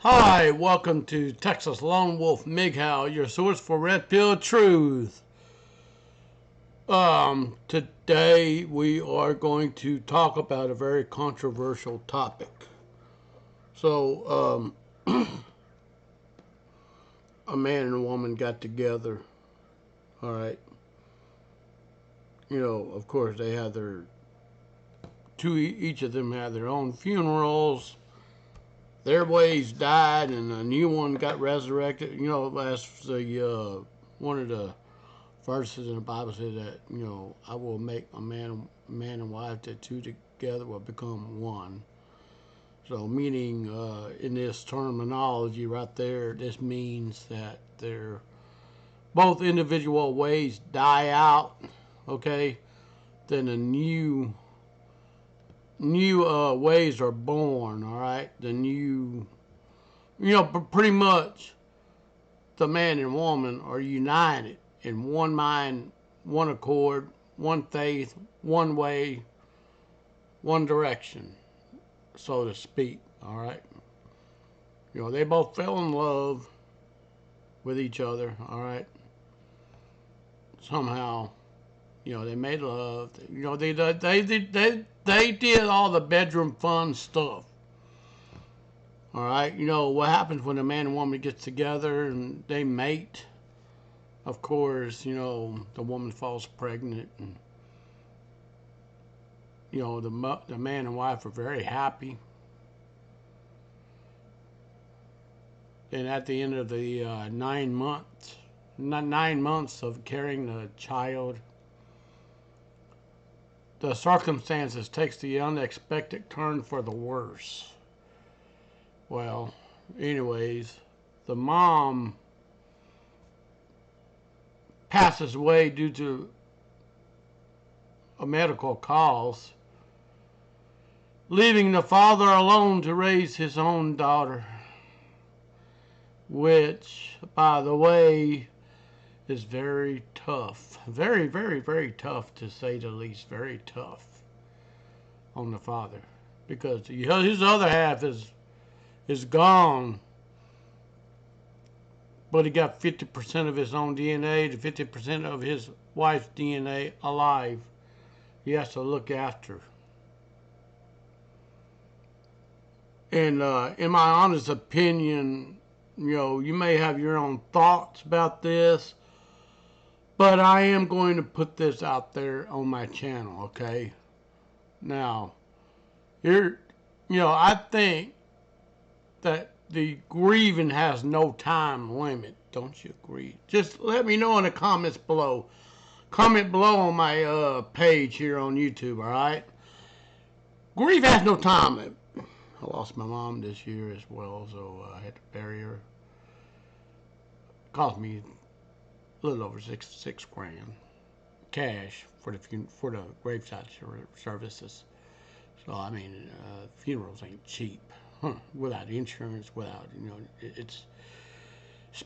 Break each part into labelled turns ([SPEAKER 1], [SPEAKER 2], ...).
[SPEAKER 1] Hi, welcome to Texas Lone Wolf MGTOW, your source for Red Pill Truth. Today we are going to talk about a very controversial topic. So, a man and a woman got together. All right. Of course, they had each of them had their own funerals. Their ways died, and a new one got resurrected. As one of the verses in the Bible says that I will make a man and wife, that two together will become one. So, meaning in this terminology right there, this means that their both individual ways die out. Okay, then a new ways are born. All right, the new, pretty much the man and woman are united in one mind, one accord, one faith, one way, one direction, so to speak. All right, they both fell in love with each other. All right, somehow, they made love. They did all the bedroom fun stuff. All right, what happens when a man and woman gets together and they mate? Of course, the woman falls pregnant, and the man and wife are very happy. And at the end of the 9 months of carrying the child, the circumstances takes the unexpected turn for the worse. Well, anyways, the mom passes away due to a medical cause, leaving the father alone to raise his own daughter, which, by the way, is very tough. Very, very, very tough, to say the least. Very tough on the father, because his other half is gone, but he got 50% of his own DNA to 50% of his wife's DNA alive. He has to look after. And in my honest opinion, you may have your own thoughts about this, but I am going to put this out there on my channel, okay? Now, I think that the grieving has no time limit. Don't you agree? Just let me know in the comments below. Comment below on my page here on YouTube, all right? Grief has no time limit. I lost my mom this year as well, so I had to bury her. It cost me a little over six grand cash for the graveside services. So I mean, funerals ain't cheap. Without insurance, without it's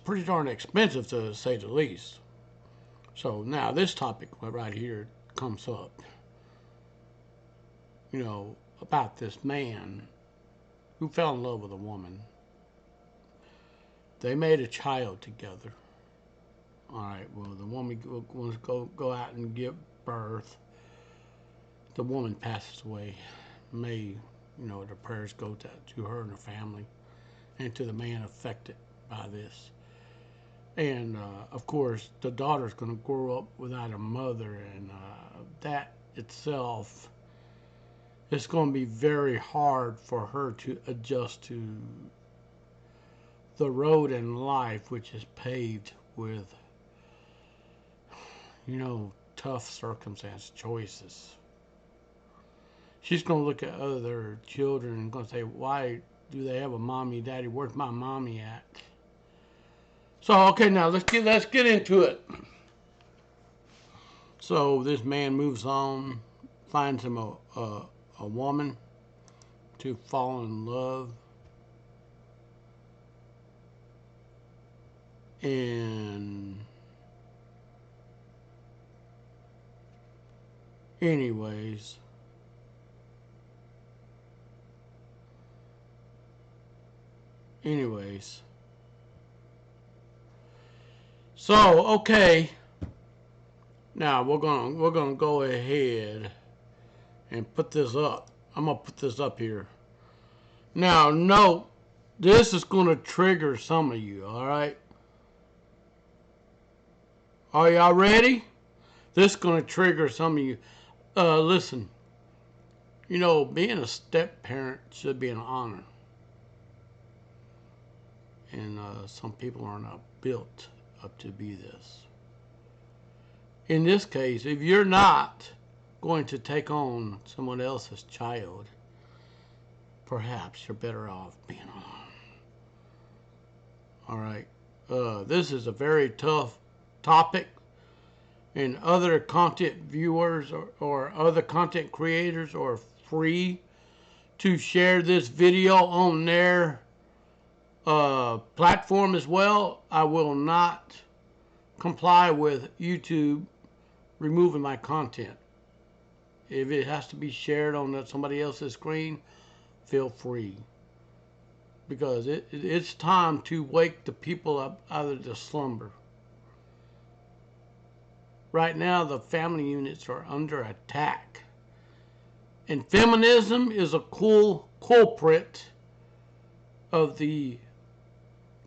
[SPEAKER 1] pretty darn expensive, to say the least. So now this topic right here comes up. About this man who fell in love with a woman. They made a child together. All right. Well, the woman wants to go out and give birth. The woman passes away. May the prayers go to her and her family, and to the man affected by this. And of course, the daughter's going to grow up without a mother, and that itself, it's going to be very hard for her to adjust to the road in life, which is paved with, tough circumstance choices. She's going to look at other children and going to say, why do they have a mommy, daddy? Where's my mommy at? So, okay, now let's get into it. So this man moves on, finds him a woman to fall in love. And anyways, Anyways. So, okay. Now we're gonna go ahead and put this up. I'm gonna put this up here. Now, note, this is gonna trigger some of you. All right. Are y'all ready? This is gonna trigger some of you. Listen. You know, being a step parent should be an honor, and some people are not built up to be this. In this case, if you're not going to take on someone else's child, perhaps you're better off being alone. All right. This is a very tough topic, and other content viewers or other content creators are free to share this video on their platform as well. I will not comply with YouTube removing my content. If it has to be shared on somebody else's screen, feel free. Because it's time to wake the people up out of the slumber. Right now, the family units are under attack. And feminism is a culprit of the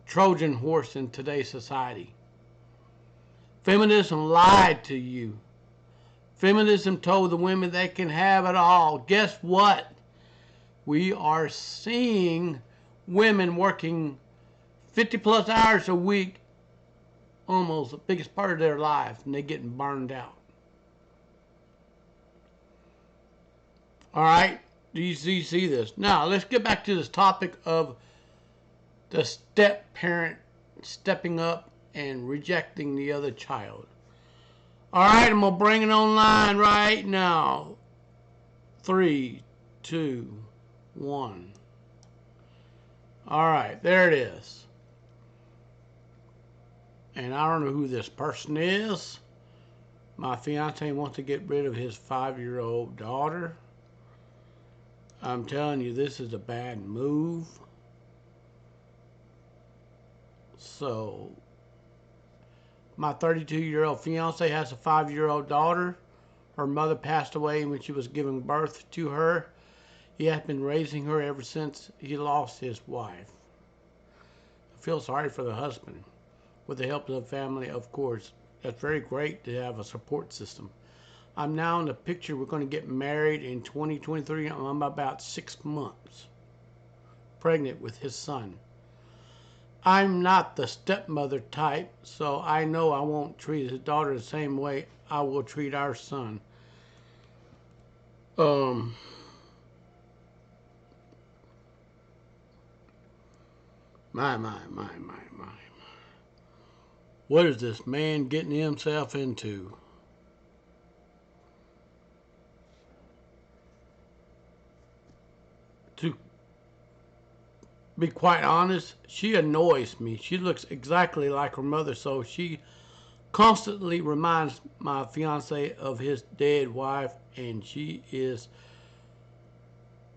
[SPEAKER 1] Trojan horse in today's society. Feminism lied to you. Feminism told the women they can have it all. Guess what? We are seeing women working 50 plus hours a week, almost the biggest part of their life, and they're getting burned out. All right? Do you see this? Now, let's get back to this topic of the step parent stepping up and rejecting the other child. All right, I'm going to bring it online right now. 3, 2, 1. All right, there it is. And I don't know who this person is. My fiance wants to get rid of his 5-year-old daughter. I'm telling you, this is a bad move. So, my 32-year-old fiance has a 5-year-old daughter. Her mother passed away when she was giving birth to her. He has been raising her ever since he lost his wife. I feel sorry for the husband. With the help of the family, of course. That's very great to have a support system. I'm now in the picture. We're going to get married in 2023. I'm about 6 months pregnant with his son. I'm not the stepmother type, so I know I won't treat his daughter the same way I will treat our son. My. What is this man getting himself into? To be quite honest, she annoys me. She looks exactly like her mother, so she constantly reminds my fiance of his dead wife, and she is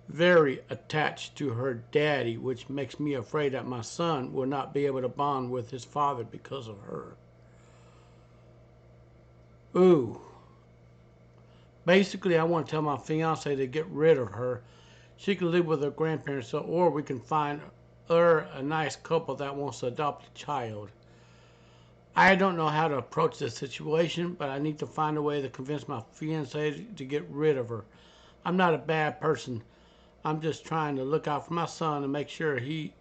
[SPEAKER 1] very attached to her daddy, which makes me afraid that my son will not be able to bond with his father because of her. Ooh. Basically, I want to tell my fiance to get rid of her. She can live with her grandparents, or we can find her a nice couple that wants to adopt a child. I don't know how to approach this situation, but I need to find a way to convince my fiance to get rid of her. I'm not a bad person. I'm just trying to look out for my son and make sure he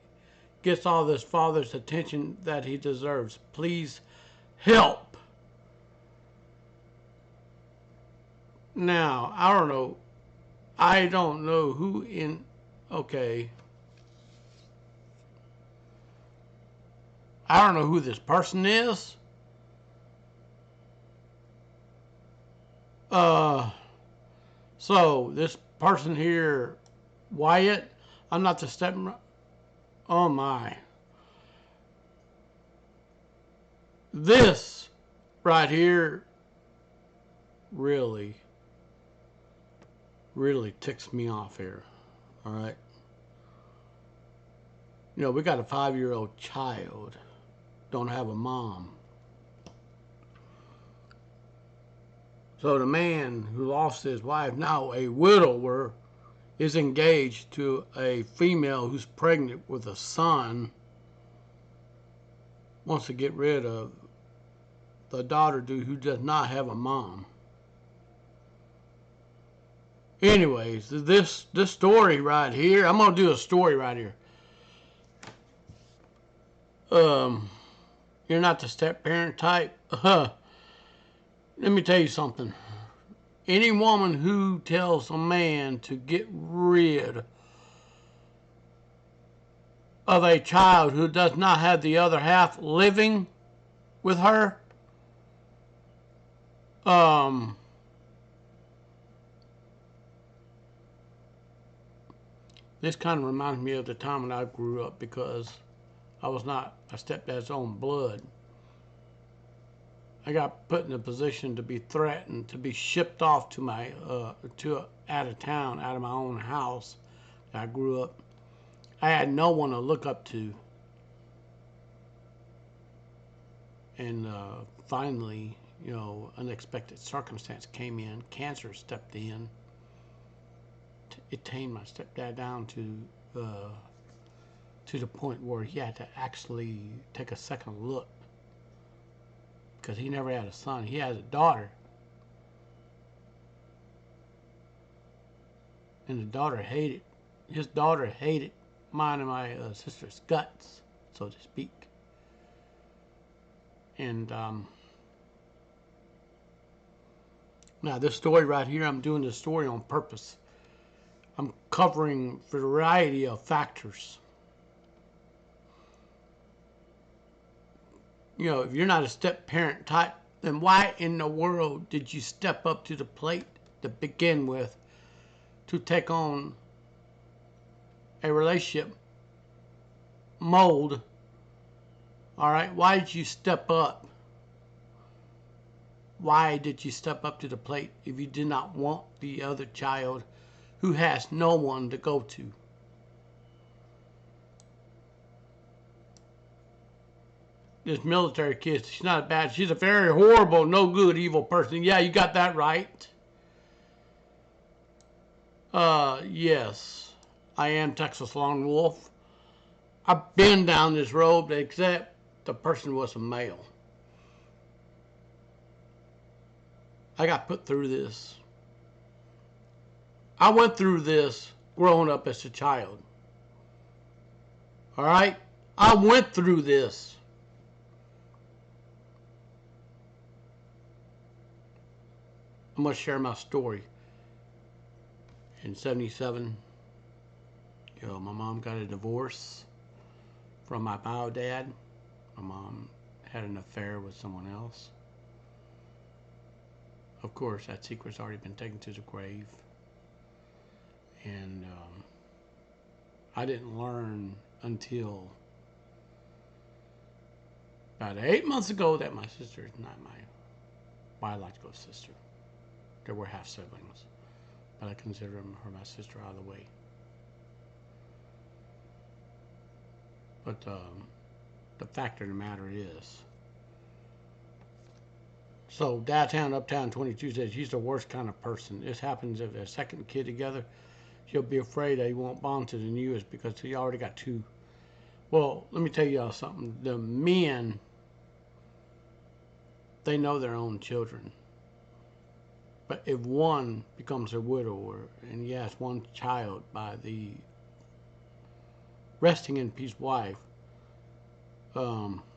[SPEAKER 1] gets all this father's attention that he deserves. Please help. Now, I don't know. I don't know who in. Okay. I don't know who this person is. So this person here, Wyatt, I'm not the step. Oh my. This right here really ticks me off here. All right. You know, we got a 5-year-old child, don't have a mom. So the man who lost his wife, now a widower, is engaged to a female who's pregnant with a son, wants to get rid of the daughter who does not have a mom. Anyways, this story right here, I'm gonna do a story right here. Um, you're not the step parent type. Let me tell you something. Any woman who tells a man to get rid of a child who does not have the other half living with her, um, this kind of reminds me of the time when I grew up, because I was not my stepdad's own blood. I got put in a position to be threatened to be shipped off to my to out of town, out of my own house that I grew up. I had no one to look up to, and finally, you know, unexpected circumstance came in. Cancer stepped in. It tamed my stepdad down to the point where he had to actually take a second look, because he never had a son. He had a daughter, and his daughter hated mine and my sister's guts, so to speak. And now this story right here, I'm doing this story on purpose. I'm covering a variety of factors. You know, if you're not a step parent type, then why in the world did you step up to the plate to begin with to take on a relationship mold? All right, why did you step up? Why did you step up to the plate if you did not want the other child who has no one to go to? This military kid, she's not bad. She's a very horrible, no good, evil person. Yeah, you got that right. Yes, I am Texas Lone Wolf. I've been down this road, except the person was a male. I got put through this. I went through this growing up as a child. All right? I went through this. I'm going to share my story. In 77, you know, my mom got a divorce from my bio dad. My mom had an affair with someone else. Of course, that secret's already been taken to the grave. And I didn't learn until about 8 months ago that my sister is not my biological sister. They were half siblings, but I consider her my sister all the way. But the fact of the matter is, so downtown, uptown 22 says she's the worst kind of person. This happens if a second kid together, she'll be afraid that he won't bond to the newest because he already got two. Well, let me tell y'all something. The men, they know their own children. But if one becomes a widower and he has one child by the resting in peace wife, and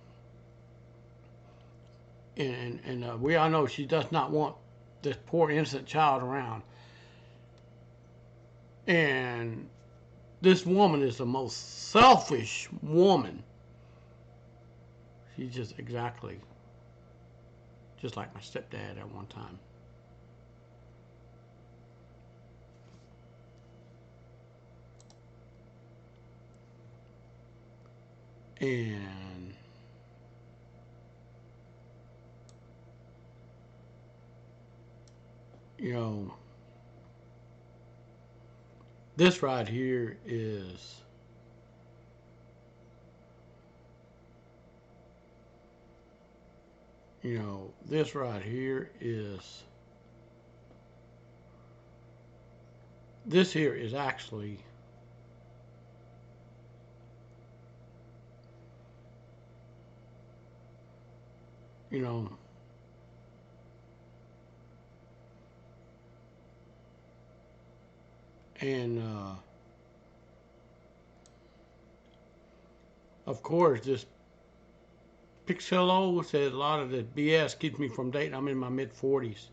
[SPEAKER 1] we all know she does not want this poor innocent child around. And this woman is the most selfish woman. She's just exactly just like my stepdad at one time. And you know, this right here is This right here is, this here is actually, you know, and of course, this Pixello says a lot of the BS keeps me from dating. I'm in my mid 40s.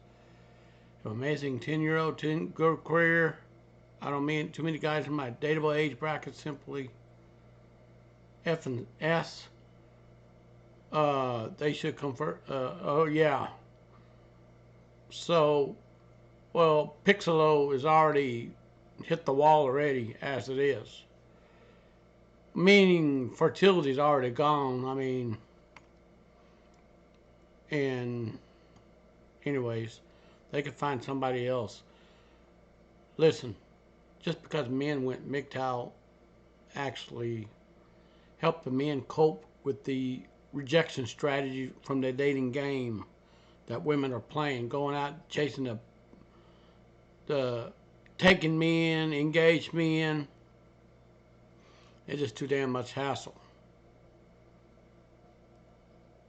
[SPEAKER 1] Amazing 10-year-old good career. I don't mean too many guys in my dateable age bracket. Simply F and S. They should convert. Oh yeah. So, well, Pixello is already hit the wall already as it is. Meaning fertility's already gone. I mean, and anyways, they could find somebody else. Listen, just because men went MGTOW actually helped the men cope with the rejection strategy from the dating game that women are playing, going out chasing the taking men, engaged men. It's just too damn much hassle.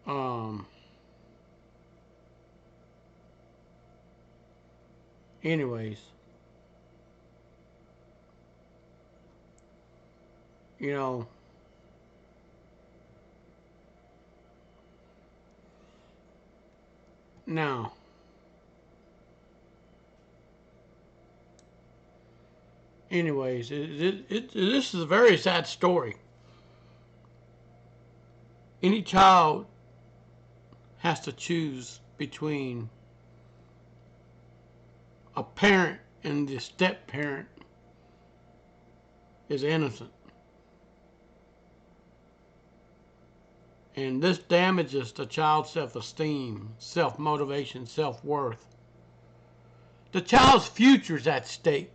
[SPEAKER 1] Um, anyways, you know, now, anyways, this is a very sad story. Any child has to choose between a parent and the step parent is innocent. And this damages the child's self-esteem, self-motivation, self-worth. The child's future is at stake.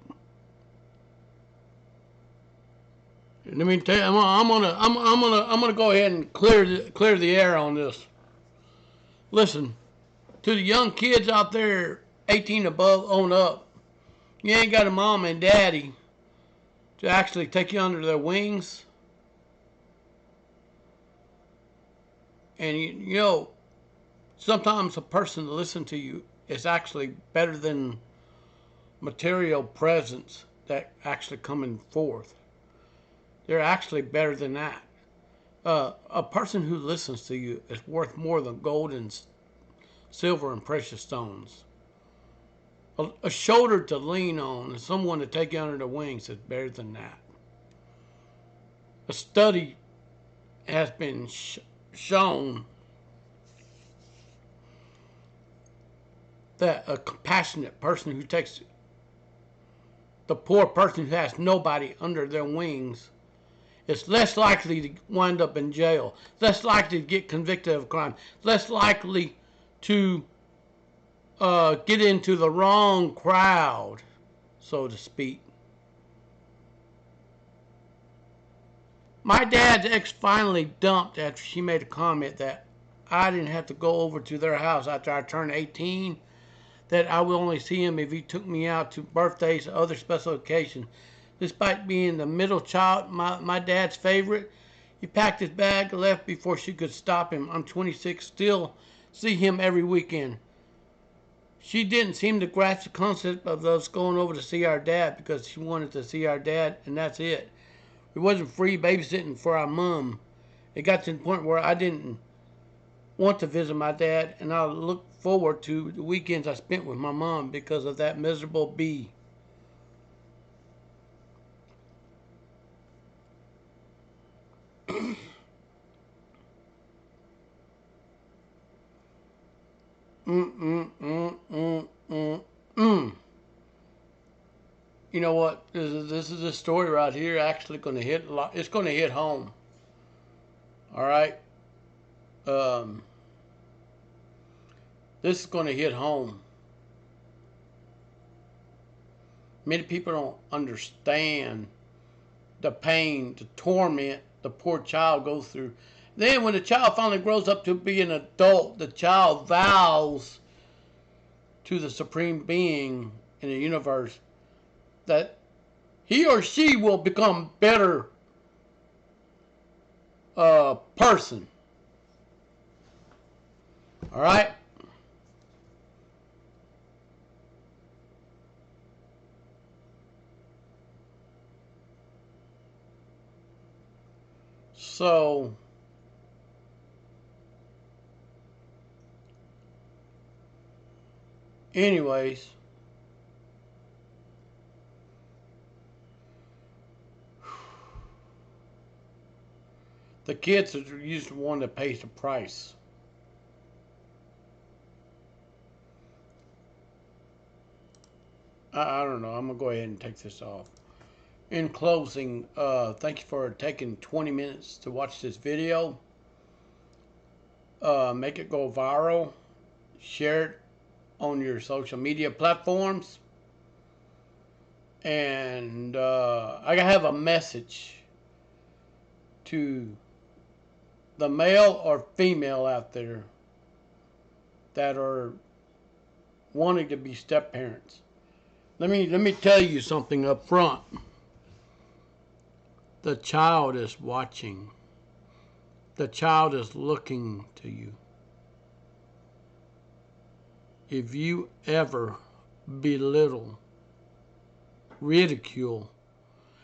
[SPEAKER 1] Let me tell you, I'm gonna go ahead and clear the air on this. Listen, to the young kids out there, 18 above, on up, you ain't got a mom and daddy to actually take you under their wings. And you know, sometimes a person to listen to you is actually better than material presence that actually coming forth. They're actually better than that. A person who listens to you is worth more than gold and silver and precious stones. A shoulder to lean on and someone to take you under the wings is better than that. A study has been shown that a compassionate person who takes the poor person who has nobody under their wings is less likely to wind up in jail, less likely to get convicted of a crime, less likely to get into the wrong crowd, so to speak. My dad's ex finally dumped after she made a comment that I didn't have to go over to their house after I turned 18, that I would only see him if he took me out to birthdays or other special occasions. Despite being the middle child, my dad's favorite, he packed his bag and left before she could stop him. I'm 26, still see him every weekend. She didn't seem to grasp the concept of us going over to see our dad because she wanted to see our dad, and that's it. It wasn't free babysitting for our mom. It got to the point where I didn't want to visit my dad, and I look forward to the weekends I spent with my mom because of that miserable bee. mm, mm, mm, mm, mm, mm. You know what? This is a story right here actually going to hit a lot. It's going to hit home. All right. Um, this is going to hit home. Many people don't understand the pain, the torment the poor child goes through. then when the child finally grows up to be an adult, the child vows to the supreme being in the universe that he or she will become better person. All right. So anyways, the kids are usually the one that pays the price. I don't know. I'm going to go ahead and take this off. In closing, thank you for taking 20 minutes to watch this video. Make it go viral. Share it on your social media platforms. And I have a message to the male or female out there that are wanting to be step parents. Let me tell you something up front. The child is watching. The child is looking to you. If you ever belittle, ridicule,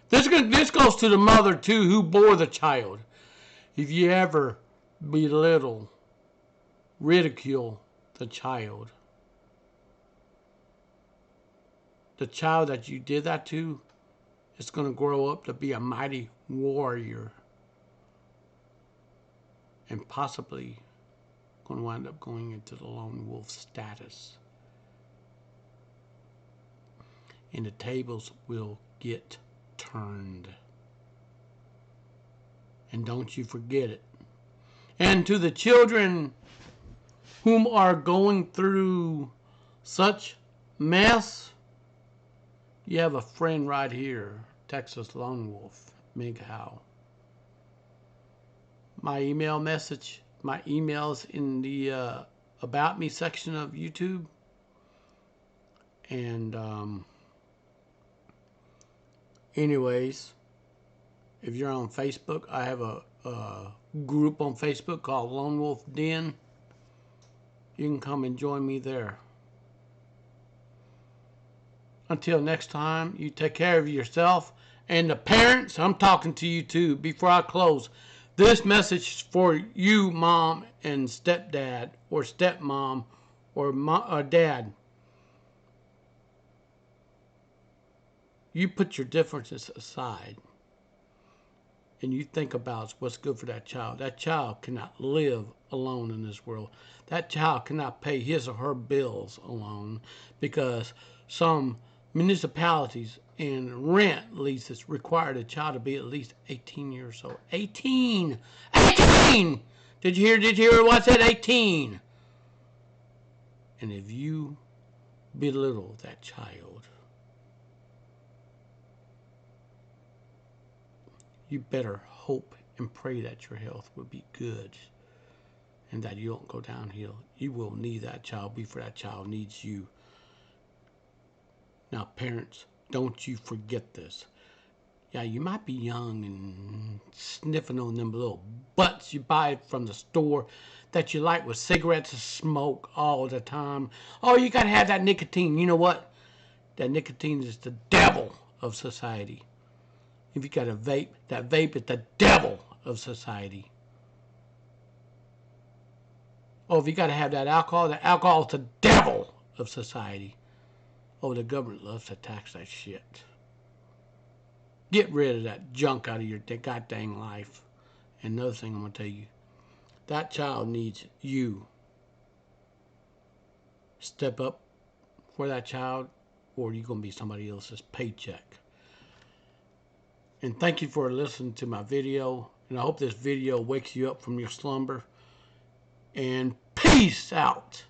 [SPEAKER 1] this goes to the mother too who bore the child. If you ever belittle, ridicule the child that you did that to is going to grow up to be a mighty warrior and possibly going to wind up going into the lone wolf status. And the tables will get turned. And don't you forget it. And to the children whom are going through such mess, you have a friend right here, Texas Lone Wolf, Mig Howe. My email message, my email's in the About Me section of YouTube. And anyways, if you're on Facebook, I have a group on Facebook called Lone Wolf Den. You can come and join me there. Until next time, you take care of yourself. And the parents, I'm talking to you too. Before I close, this message is for you, mom and stepdad, or stepmom, or dad. You put your differences aside. And you think about what's good for that child. That child cannot live alone in this world. That child cannot pay his or her bills alone because some municipalities and rent leases require the child to be at least 18 years old. 18! 18! Did you hear what I said? 18! And if you belittle that child, you better hope and pray that your health will be good and that you don't go downhill. You will need that child before that child needs you. Now, parents, don't you forget this. Yeah, you might be young and sniffing on them little butts you buy from the store that you like with cigarettes and smoke all the time. Oh, you got to have that nicotine. You know what? That nicotine is the devil of society. If you got a vape, that vape is the devil of society. Oh, if you got to have that alcohol is the devil of society. Oh, the government loves to tax that shit. Get rid of that junk out of your goddamn life. And another thing I'm going to tell you, that child needs you. Step up for that child, or you're going to be somebody else's paycheck. And thank you for listening to my video. And I hope this video wakes you up from your slumber. And peace out.